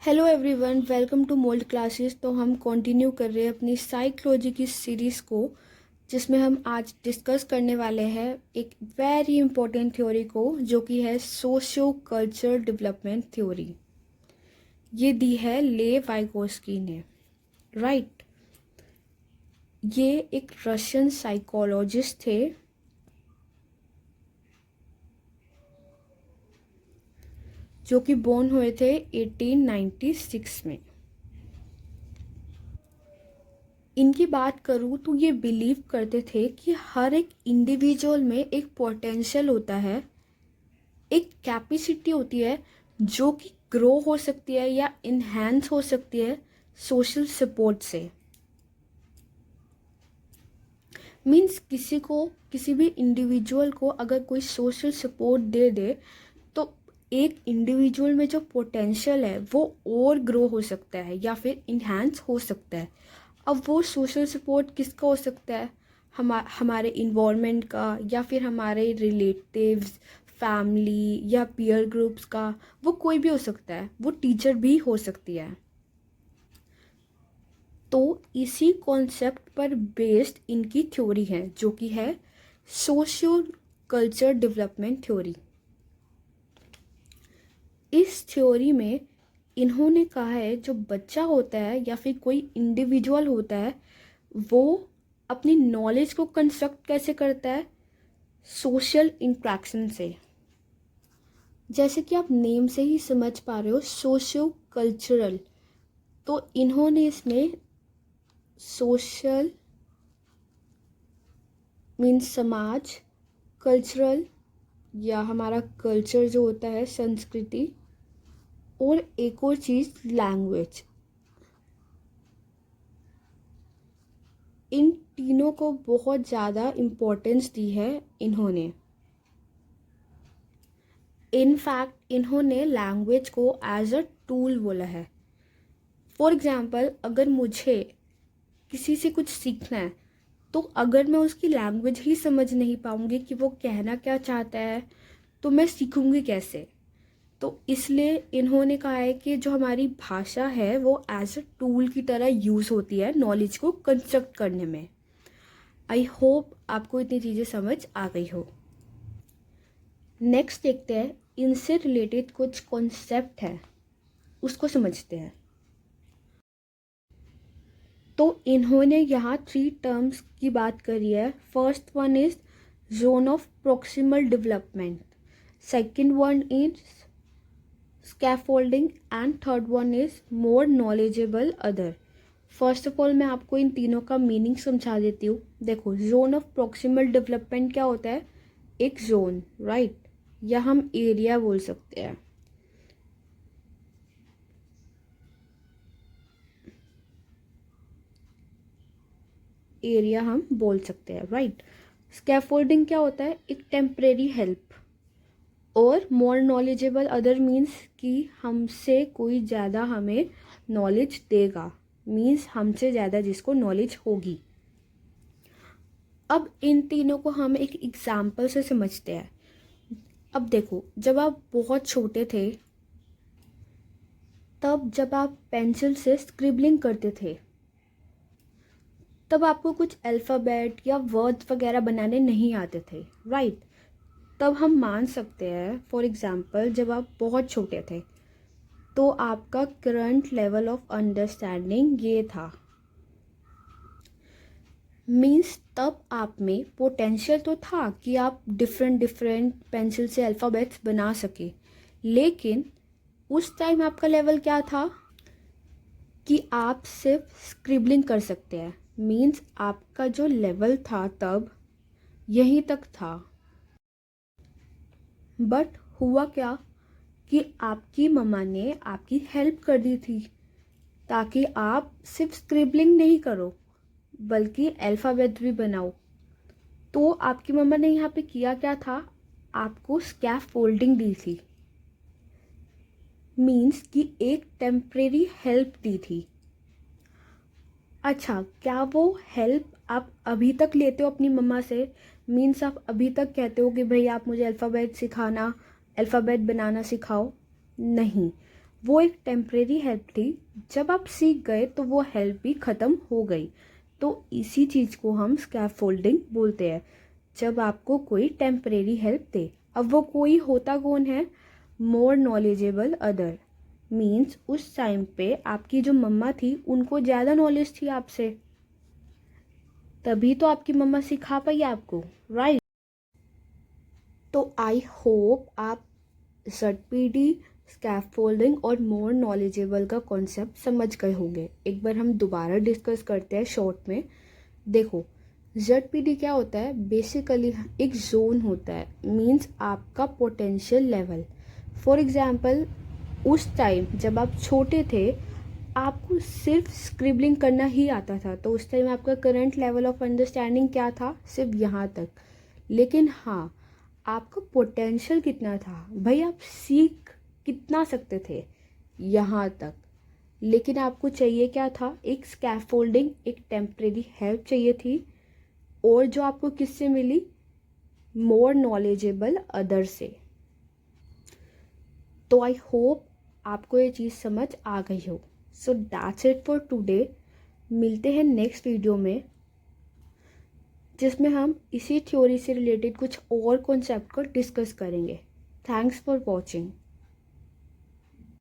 Hello everyone, welcome to mould classes. तो हम continue कर रहे हैं अपनी साइकोलॉजी की सीरीज़ को, जिसमें हम आज डिस्कस करने वाले हैं एक वेरी इंपॉर्टेंट थ्योरी को, जो कि है सोशियो कल्चर डेवलपमेंट थ्योरी। ये दी है ले वाइगोस्की ने, राइट। ये एक रशियन साइकोलॉजिस्ट थे जो कि बोर्न हुए थे 1896 में। इनकी बात करूँ तो ये बिलीव करते थे कि हर एक इंडिविजुअल में एक पोटेंशियल होता है, एक कैपेसिटी होती है जो कि ग्रो हो सकती है या इन्हेंस हो सकती है सोशल सपोर्ट से। मीन्स किसी भी इंडिविजुअल को अगर कोई सोशल सपोर्ट दे दे तो एक इंडिविजुअल में जो पोटेंशियल है वो और ग्रो हो सकता है या फिर इन्हेंस हो सकता है। अब वो सोशल सपोर्ट किसका हो सकता है? हमारे इन्वायरमेंट का, या फिर हमारे रिलेटिव्स, फैमिली या पीयर ग्रुप्स का। वो कोई भी हो सकता है, वो टीचर भी हो सकती है। तो इसी कॉन्सेप्ट पर बेस्ड इनकी थ्योरी है, जो कि है सोशियो कल्चर डेवलपमेंट थ्योरी। इस थ्योरी में इन्होंने कहा है जो बच्चा होता है या फिर कोई इंडिविजुअल होता है वो अपनी नॉलेज को कंस्ट्रक्ट कैसे करता है? सोशल इंट्रैक्शन से। जैसे कि आप नेम से ही समझ पा रहे हो, सोशियो कल्चरल। तो इन्होंने इसमें सोशल मीन्स समाज, कल्चरल या हमारा कल्चर जो होता है संस्कृति, और एक और चीज़ लैंग्वेज। इन तीनों को बहुत ज़्यादा इम्पोर्टेंस दी है इन्होंने। इनफैक्ट इन्होंने लैंग्वेज को एज अ टूल बोला है। फॉर एग्जाम्पल, अगर मुझे किसी से कुछ सीखना है तो अगर मैं उसकी लैंग्वेज ही समझ नहीं पाऊंगी कि वो कहना क्या चाहता है तो मैं सीखूंगी कैसे? तो इसलिए इन्होंने कहा है कि जो हमारी भाषा है वो एज अ टूल की तरह यूज़ होती है नॉलेज को कंस्ट्रक्ट करने में। आई होप आपको इतनी चीज़ें समझ आ गई हो। नेक्स्ट देखते हैं, इनसे रिलेटेड कुछ कॉन्सेप्ट है उसको समझते हैं। तो इन्होंने यहाँ 3 टर्म्स की बात करी है। First one is zone of proximal development, second one is scaffolding and third one is more knowledgeable other. First of all मैं आपको इन तीनों का मीनिंग समझा देती हूँ। देखो, जोन ऑफ प्रोक्सिमल डेवलपमेंट क्या होता है? एक जोन, राइट, या हम एरिया बोल सकते हैं। एरिया हम बोल सकते हैं, राइट। स्कैफोल्डिंग क्या होता है? एक टेम्परेरी हेल्प। और मोर नॉलेजेबल अदर मीन्स कि हमसे कोई ज़्यादा हमें नॉलेज देगा, मीन्स हमसे ज़्यादा जिसको नॉलेज होगी। अब इन तीनों को हम एक एग्जाम्पल से समझते हैं। अब देखो, जब आप बहुत छोटे थे तब जब आप पेंसिल से स्क्रिबलिंग करते थे तब आपको कुछ अल्फ़ाबेट या वर्ड्स वगैरह बनाने नहीं आते थे, राइट। तब हम मान सकते हैं, फॉर एग्जांपल, जब आप बहुत छोटे थे तो आपका करंट लेवल ऑफ अंडरस्टैंडिंग ये था। मीन्स तब आप में पोटेंशियल तो था कि आप डिफरेंट डिफरेंट पेंसिल से अल्फ़ाबेट्स बना सके, लेकिन उस टाइम आपका लेवल क्या था कि आप सिर्फ स्क्रिबलिंग कर सकते हैं। मीन्स आपका जो लेवल था तब यहीं तक था। बट हुआ क्या कि आपकी मम्मा ने आपकी हेल्प कर दी थी ताकि आप सिर्फ स्क्रिबलिंग नहीं करो बल्कि अल्फ़ाबेट भी बनाओ। तो आपकी मम्मा ने यहाँ पे किया क्या था? आपको स्कैफोल्डिंग दी थी। मीन्स कि एक टेम्परेरी हेल्प दी थी। अच्छा, क्या वो हेल्प आप अभी तक लेते हो अपनी मम्मा से? मीन्स आप अभी तक कहते हो कि भाई आप मुझे अल्फ़ाबेट सिखाना, अल्फ़ाबेट बनाना सिखाओ? नहीं। वो एक टेम्परेरी हेल्प थी, जब आप सीख गए तो वो हेल्प भी ख़त्म हो गई। तो इसी चीज़ को हम स्कैफोल्डिंग बोलते हैं, जब आपको कोई टेम्परेरी हेल्प दे। अब वो कोई होता कौन है? More knowledgeable other. मीन्स उस टाइम पे आपकी जो मम्मा थी उनको ज़्यादा नॉलेज थी आपसे, तभी तो आपकी मम्मा सिखा पाई आपको, राइट। तो आई होप आप ZPD, स्कैफोल्डिंग और मोर नॉलेजेबल का कॉन्सेप्ट समझ गए होंगे। एक बार हम दोबारा डिस्कस करते हैं शॉर्ट में। देखो, ZPD क्या होता है? बेसिकली एक जोन होता है, मीन्स आपका पोटेंशियल लेवल। फॉर एग्जाम्पल, उस टाइम जब आप छोटे थे आपको सिर्फ स्क्रिबलिंग करना ही आता था, तो उस टाइम आपका करंट लेवल ऑफ अंडरस्टैंडिंग क्या था? सिर्फ यहाँ तक। लेकिन हाँ, आपका पोटेंशियल कितना था भाई, आप सीख कितना सकते थे? यहाँ तक। लेकिन आपको चाहिए क्या था? एक स्कैफोल्डिंग, एक टेम्परेरी हेल्प चाहिए थी, और जो आपको किससे मिली? मोर नॉलेजेबल अदर से। तो आई होप आपको ये चीज़ समझ आ गई हो। So that's it for today. मिलते हैं नेक्स्ट वीडियो में, जिसमें हम इसी थ्योरी से रिलेटेड कुछ और कॉन्सेप्ट को डिस्कस करेंगे। Thanks for watching.